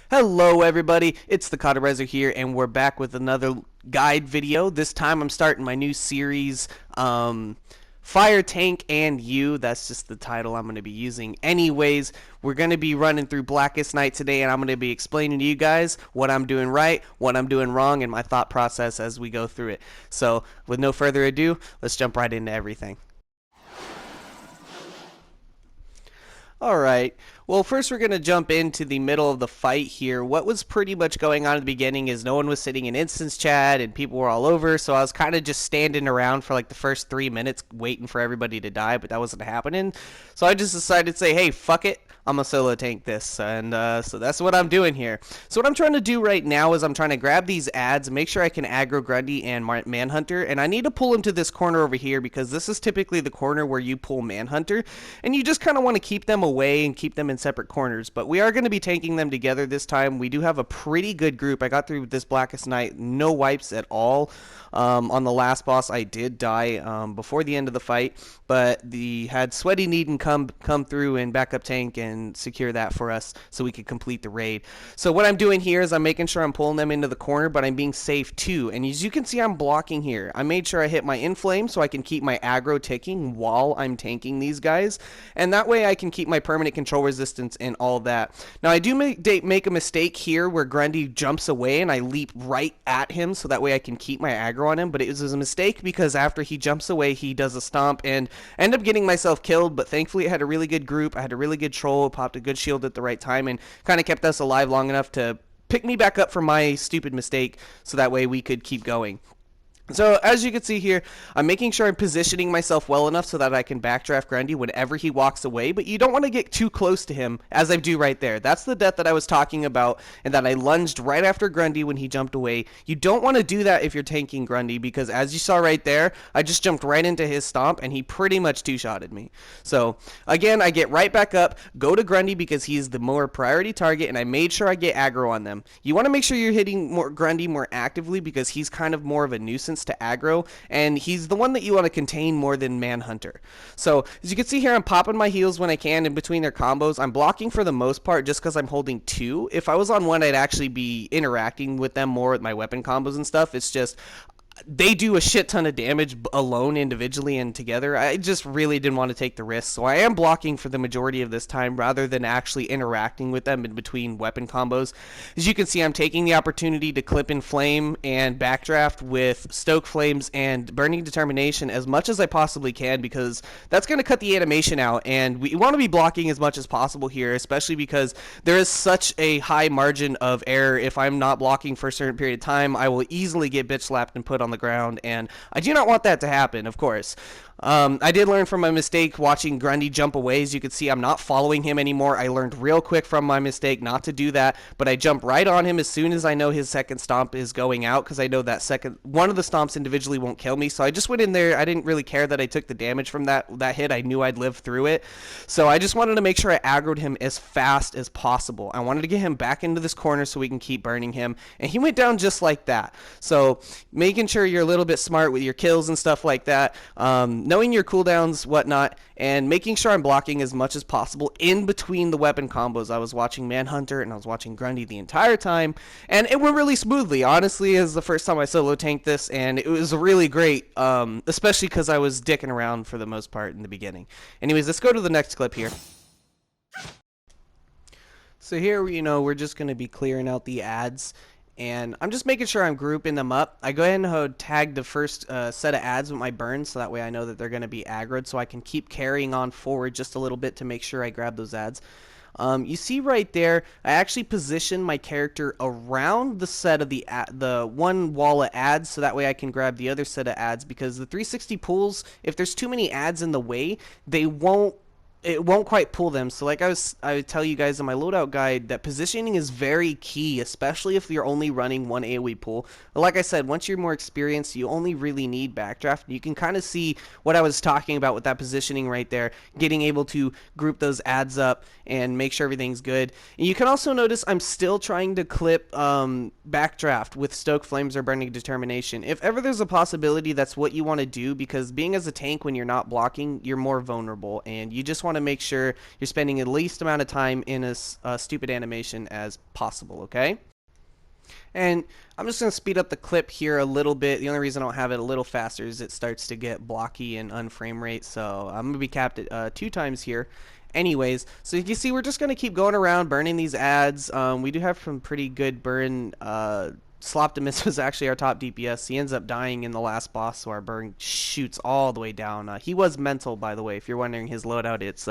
Hello everybody, it's the Cauterizer here, and we're back with another guide video. This time I'm starting my new series, Fire Tank and You. That's just the title I'm going to be using. Anyways, we're going to be running through Blackest Night today, and I'm going to be explaining to you guys what I'm doing right, what I'm doing wrong, and my thought process as we go through it. So, with no further ado, let's jump right into everything. Alright, well first we're going to jump into the middle of the fight here. What was pretty much going on at the beginning is no one was sitting in instance chat and people were all over, so I was kind of just standing around for like the first 3 minutes waiting for everybody to die, but that wasn't happening. So I just decided to say, hey, fuck it, I'm gonna solo tank this, and so that's what I'm doing here. So what I'm trying to do right now is I'm trying to grab these ads, make sure I can aggro Grundy and Manhunter, and I need to pull him to this corner over here because this is typically the corner where you pull Manhunter, and you just kind of want to keep them away and keep them in separate corners. But we are going to be tanking them together this time. We do have a pretty good group. I got through this Blackest Night, no wipes at all. On the last boss, I did die before the end of the fight, but had Sweaty Needin come through and backup tank and secure that for us so we could complete the raid. So what I'm doing here is I'm making sure I'm pulling them into the corner, but I'm being safe too. And as you can see, I'm blocking here. I made sure I hit my inflame so I can keep my aggro ticking while I'm tanking these guys, and that way I can keep my permanent control resistance and all that. Now I do make a mistake here where Grundy jumps away and I leap right at him so that way I can keep my aggro on him, but it was a mistake because after he jumps away he does a stomp and end up getting myself killed. But thankfully I had a really good group, I had a really good troll, popped a good shield at the right time and kind of kept us alive long enough to pick me back up from my stupid mistake so that way we could keep going. So as you can see here, I'm making sure I'm positioning myself well enough so that I can backdraft Grundy whenever he walks away, but you don't want to get too close to him, as I do right there. That's the death that I was talking about, and that I lunged right after Grundy when he jumped away. You don't want to do that if you're tanking Grundy, because as you saw right there, I just jumped right into his stomp, and he pretty much two-shotted me. So again, I get right back up, go to Grundy because he's the more priority target, and I made sure I get aggro on them. You want to make sure you're hitting Grundy more actively because he's kind of more of a nuisance to aggro, and he's the one that you want to contain more than Manhunter. So as you can see here, I'm popping my heals when I can in between their combos. I'm blocking for the most part just because I'm holding two. If I was on one, I'd actually be interacting with them more with my weapon combos and stuff. It's just they do a shit ton of damage alone, individually, and together. I just really didn't want to take the risk, so I am blocking for the majority of this time rather than actually interacting with them in between weapon combos. As you can see, I'm taking the opportunity to clip in Flame and backdraft with Stoke Flames and Burning Determination as much as I possibly can, because that's going to cut the animation out, and we want to be blocking as much as possible here, especially because there is such a high margin of error. If I'm not blocking for a certain period of time, I will easily get bitch slapped and put on the ground, and I do not want that to happen, of course. I did learn from my mistake watching Grundy jump away. As you can see, I'm not following him anymore. I learned real quick from my mistake not to do that, but I jump right on him as soon as I know his second stomp is going out, because I know that one of the stomps individually won't kill me. So I just went in there. I didn't really care that I took the damage from that hit. I knew I'd live through it. So I just wanted to make sure I aggroed him as fast as possible. I wanted to get him back into this corner so we can keep burning him, and he went down just like that. So making sure you're a little bit smart with your kills and stuff like that, knowing your cooldowns, whatnot, and making sure I'm blocking as much as possible in between the weapon combos. I was watching Manhunter and I was watching Grundy the entire time, and it went really smoothly. Honestly, it was the first time I solo tanked this, and it was really great, especially because I was dicking around for the most part in the beginning. Anyways, let's go to the next clip here. So here, we're just going to be clearing out the ads, and I'm just making sure I'm grouping them up. I go ahead and tag the first set of ads with my burns, so that way I know that they're going to be aggroed, so I can keep carrying on forward just a little bit to make sure I grab those ads. You see right there, I actually position my character around the set of the one wall of ads, so that way I can grab the other set of ads, because the 360 pulls, if there's too many ads in the way, it won't quite pull them. So like I would tell you guys in my loadout guide that positioning is very key, especially if you're only running one AoE pull. But like I said, once you're more experienced, you only really need backdraft. You can kind of see what I was talking about with that positioning right there, getting able to group those ads up and make sure everything's good. And you can also notice I'm still trying to clip backdraft with Stoke Flames or Burning Determination. If ever there's a possibility, that's what you want to do, because being as a tank, when you're not blocking, you're more vulnerable, and you just want to make sure you're spending the least amount of time in a stupid animation as possible, okay? And I'm just going to speed up the clip here a little bit. The only reason I don't have it a little faster is it starts to get blocky and unframe rate. So I'm going to be capped at 2 times here. Anyways, so you can see we're just going to keep going around burning these ads. We do have some pretty good burn. Sloptimus was actually our top DPS. He ends up dying in the last boss, so our burn shoots all the way down. He was mental, by the way. If you're wondering his loadout, it's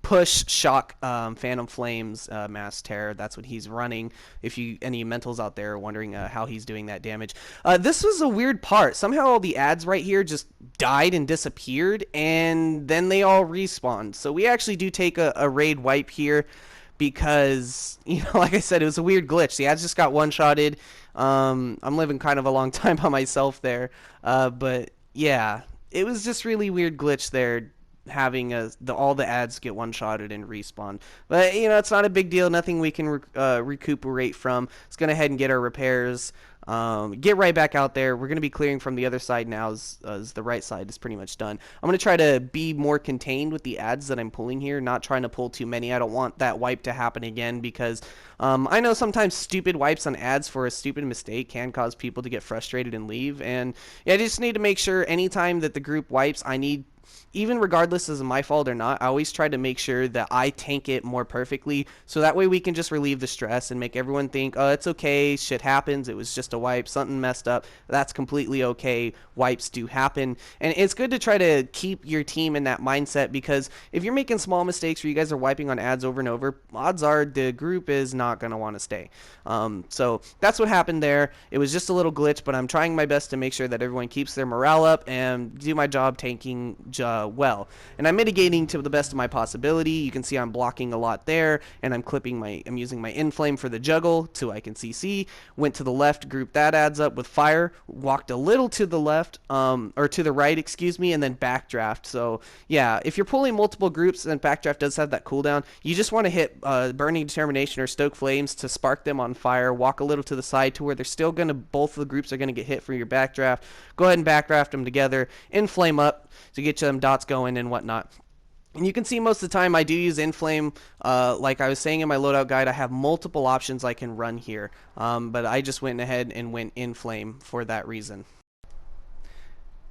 push, shock, phantom flames, mass terror. That's what he's running. If you any mentals out there are wondering how he's doing that damage, this was a weird part. Somehow all the ads right here just died and disappeared, and then they all respawned. So we actually do take a raid wipe here, because, you know, like I said, it was a weird glitch. The ads just got one-shotted. I'm living kind of a long time by myself there. But, yeah, it was just really weird glitch there, having all the ads get one-shotted and respawn. But, you know, it's not a big deal. Nothing we can recuperate from. Let's go ahead and get our repairs. Get right back out there. We're going to be clearing from the other side now, as the right side is pretty much done. I'm going to try to be more contained with the ads that I'm pulling here, not trying to pull too many. I don't want that wipe to happen again, because I know sometimes stupid wipes on ads for a stupid mistake can cause people to get frustrated and leave. And yeah, I just need to make sure anytime that the group wipes, even regardless is my fault or not, I always try to make sure that I tank it more perfectly, so that way we can just relieve the stress and make everyone think, oh, it's okay, shit happens, it was just a wipe, something messed up, that's completely okay, wipes do happen. And it's good to try to keep your team in that mindset, because if you're making small mistakes where you guys are wiping on ads over and over, odds are the group is not going to want to stay. So that's what happened there. It was just a little glitch, but I'm trying my best to make sure that everyone keeps their morale up and do my job tanking well, and I'm mitigating to the best of my possibility. You can see I'm blocking a lot there, and I'm using my inflame for the juggle so I can CC. Went to the left, grouped that adds up with fire, walked a little to the left, or to the right, excuse me, and then backdraft. So yeah, if you're pulling multiple groups, and backdraft does have that cooldown, you just want to hit burning determination or stoke flames to spark them on fire. Walk a little to the side to where they're still gonna, both of the groups are gonna get hit for your backdraft. Go ahead and backdraft them together, inflame up to get them dots going and whatnot. And you can see most of the time I do use inflame. Like I was saying in my loadout guide, I have multiple options I can run here, but I just went ahead and went inflame for that reason.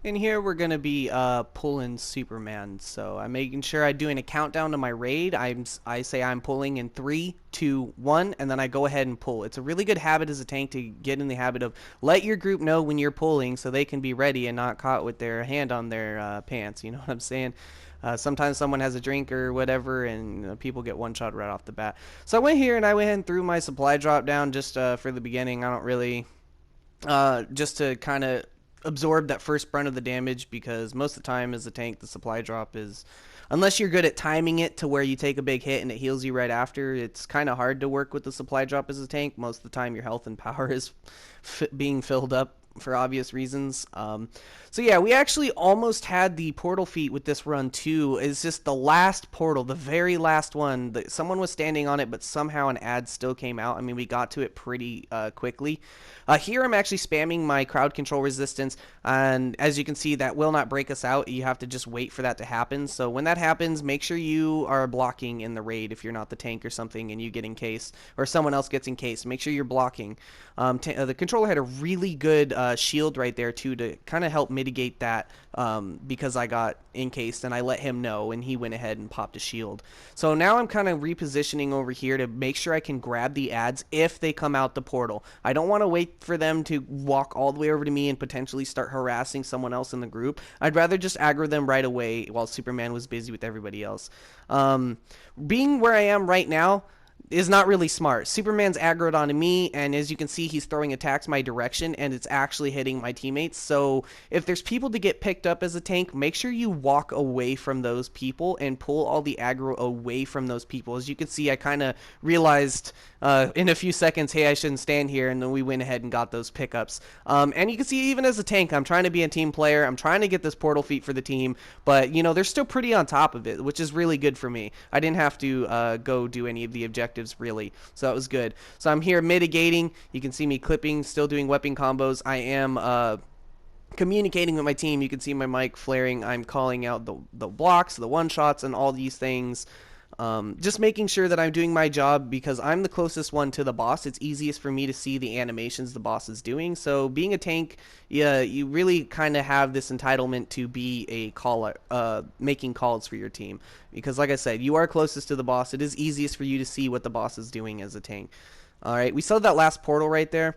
And here we're going to be pulling Superman. So I'm making sure I'm doing a countdown to my raid. I say I'm pulling in 3, 2, 1, and then I go ahead and pull. It's a really good habit as a tank to get in the habit of let your group know when you're pulling so they can be ready and not caught with their hand on their pants. You know what I'm saying? Sometimes someone has a drink or whatever, and people get one shot right off the bat. So I went here and I went ahead and threw my supply drop down just for the beginning. I don't really, just to kind of absorb that first brunt of the damage, because most of the time as a tank the supply drop is, unless you're good at timing it to where you take a big hit and it heals you right after, it's kind of hard to work with the supply drop as a tank. Most of the time your health and power is being filled up for obvious reasons. So yeah, we actually almost had the portal feat with this run too. It's just the last portal, the very last one, that someone was standing on it, but somehow an ad still came out. I mean, we got to it pretty quickly. Here I'm actually spamming my crowd control resistance, and as you can see, that will not break us out. You have to just wait for that to happen. So when that happens, make sure you are blocking in the raid if you're not the tank or something and you get encased, or someone else gets encased. Make sure you're blocking. The controller had a really good shield right there too to kind of help mitigate that, because I got encased and I let him know and he went ahead and popped a shield. So now I'm kind of repositioning over here to make sure I can grab the ads if they come out the portal. I don't want to wait for them to walk all the way over to me and potentially start harassing someone else in the group. I'd rather just aggro them right away while Superman was busy with everybody else. Being where I am right now is not really smart. Superman's aggroed onto me, and as you can see, he's throwing attacks my direction, and it's actually hitting my teammates. So if there's people to get picked up as a tank, make sure you walk away from those people and pull all the aggro away from those people. As you can see, I kind of realized in a few seconds, hey, I shouldn't stand here, and then we went ahead and got those pickups. And you can see, even as a tank, I'm trying to be a team player. I'm trying to get this portal feat for the team, but, you know, they're still pretty on top of it, which is really good for me. I didn't have to go do any of the objectives really, so that was good. So I'm here mitigating. You can see me clipping, still doing weapon combos. I am communicating with my team. You can see my mic flaring. I'm calling out the blocks, the one shots, and all these things. Just making sure that I'm doing my job because I'm the closest one to the boss. It's easiest for me to see the animations the boss is doing. So being a tank, yeah, you really kind of have this entitlement to be a caller, making calls for your team. Because like I said, you are closest to the boss. It is easiest for you to see what the boss is doing as a tank. All right, we saw that last portal right there.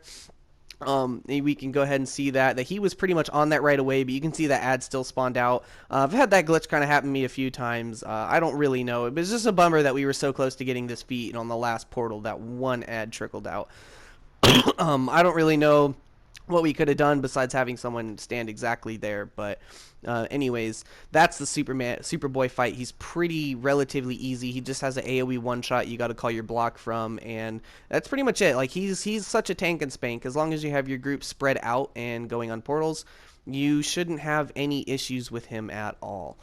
We can go ahead and see that he was pretty much on that right away, but you can see that ad still spawned out. I've had that glitch kind of happen to me a few times. I don't really know. It was just a bummer that we were so close to getting this feat, and on the last portal, that one ad trickled out. I don't really know what we could have done besides having someone stand exactly there, but anyways, that's the Superboy fight. He's pretty relatively easy. He just has an AoE one shot you got to call your block from, and that's pretty much it. Like he's such a tank and spank. As long as you have your group spread out and going on portals, you shouldn't have any issues with him at all.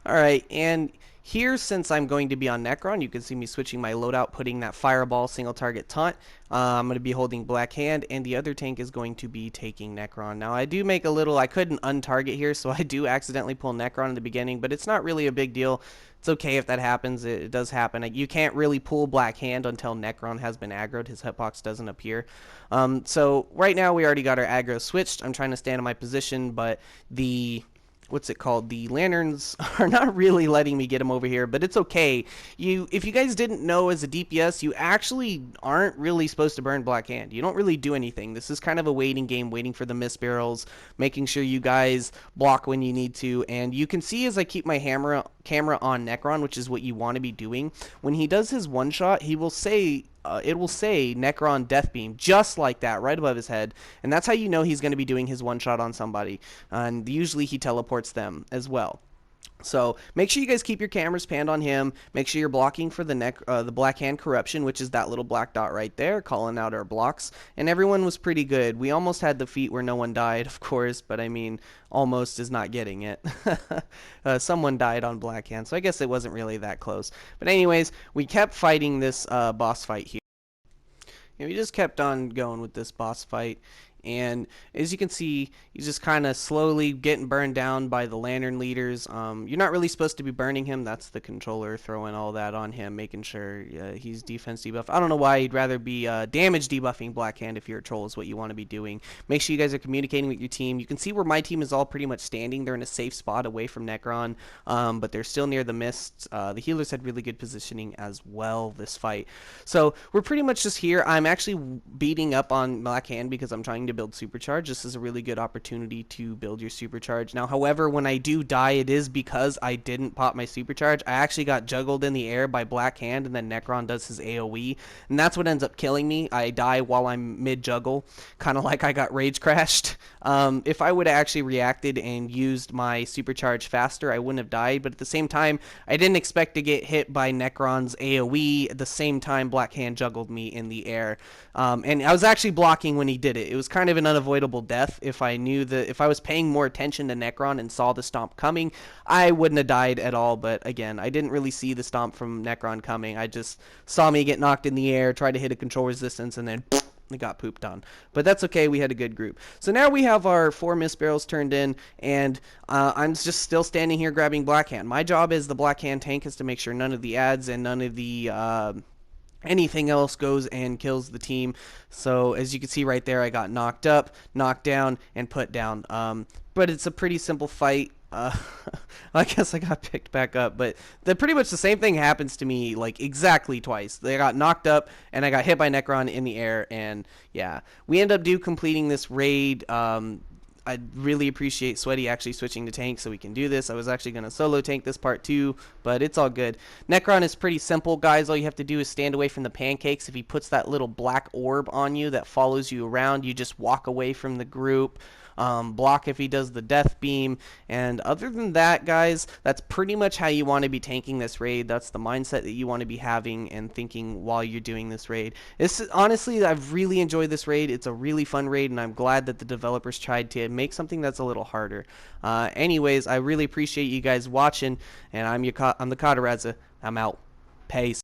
Alright, and here, since I'm going to be on Necron, you can see me switching my loadout, putting that Fireball single target taunt. I'm going to be holding Black Hand, and the other tank is going to be taking Necron. Now, I do make a little, I couldn't untarget here, so I do accidentally pull Necron in the beginning, but it's not really a big deal. It's okay if that happens. It does happen. You can't really pull Black Hand until Necron has been aggroed. His hitbox doesn't appear. So right now, we already got our aggro switched. I'm trying to stand in my position, but the what's it called? The lanterns are not really letting me get him over here, but it's okay. If you guys didn't know, as a DPS, you actually aren't really supposed to burn Black Hand. You don't really do anything. This is kind of a waiting game, waiting for the miss barrels, making sure you guys block when you need to. And you can see as I keep my camera on Necron, which is what you want to be doing, when he does his one shot, he will say it will say Necron Death Beam, just like that, right above his head. And that's how you know he's going to be doing his one shot on somebody. And usually he teleports them as well. So make sure you guys keep your cameras panned on him. Make sure you're blocking for the Black Hand Corruption, which is that little black dot right there, calling out our blocks. And everyone was pretty good. We almost had the feat where no one died, of course, but I mean, almost is not getting it. Someone died on Black Hand, so I guess it wasn't really that close. But anyways, we kept fighting this boss fight here. And we just kept on going with this boss fight. And as you can see, he's just kind of slowly getting burned down by the lantern leaders. You're not really supposed to be burning him. That's the controller throwing all that on him, making sure he's defense debuff. I don't know why you'd rather be damage debuffing Black Hand if you're a troll is what you want to be doing. Make sure you guys are communicating with your team. You can see where my team is all pretty much standing. They're in a safe spot away from Necron, but they're still near the mists. The healers had really good positioning as well this fight. So we're pretty much just here. I'm actually beating up on Black Hand because I'm trying to build supercharge. This is a really good opportunity to build your supercharge. Now, however, when I do die, it is because I didn't pop my supercharge. I actually got juggled in the air by Black Hand, and then Necron does his AoE, and that's what ends up killing me. I die while I'm mid-juggle, kind of like I got rage crashed. If I would have actually reacted and used my supercharge faster, I wouldn't have died, but at the same time, I didn't expect to get hit by Necron's AoE at the same time Black Hand juggled me in the air. And I was actually blocking when he did it. It was kind of an unavoidable death. If I knew that, if I was paying more attention to Necron and saw the stomp coming, I wouldn't have died at all. But again, I didn't really see the stomp from Necron coming. I just saw me get knocked in the air, tried to hit a control resistance, and then it got pooped on. But that's okay, we had a good group. So now we have our 4 miss barrels turned in, and I'm just still standing here grabbing Black Hand. My job as the Black Hand tank is to make sure none of the ads and none of the anything else goes and kills the team. So as you can see right there, I got knocked up, knocked down, and put down. But it's a pretty simple fight. I guess I got picked back up, but pretty much the same thing happens to me like exactly twice. They got knocked up, and I got hit by Necron in the air, and yeah, we end up completing this raid. I really appreciate Sweaty actually switching to tank so we can do this. I was actually going to solo tank this part too, but it's all good. Necron is pretty simple, guys. All you have to do is stand away from the pancakes. If he puts that little black orb on you that follows you around, you just walk away from the group. Block if he does the death beam, and other than that, guys, that's pretty much how you want to be tanking this raid. That's the mindset that you want to be having and thinking while you're doing this raid. Honestly, I've really enjoyed this raid. It's a really fun raid, and I'm glad that the developers tried to make something that's a little harder. Anyways, I really appreciate you guys watching, and I'm the Kataradza. I'm out. Peace.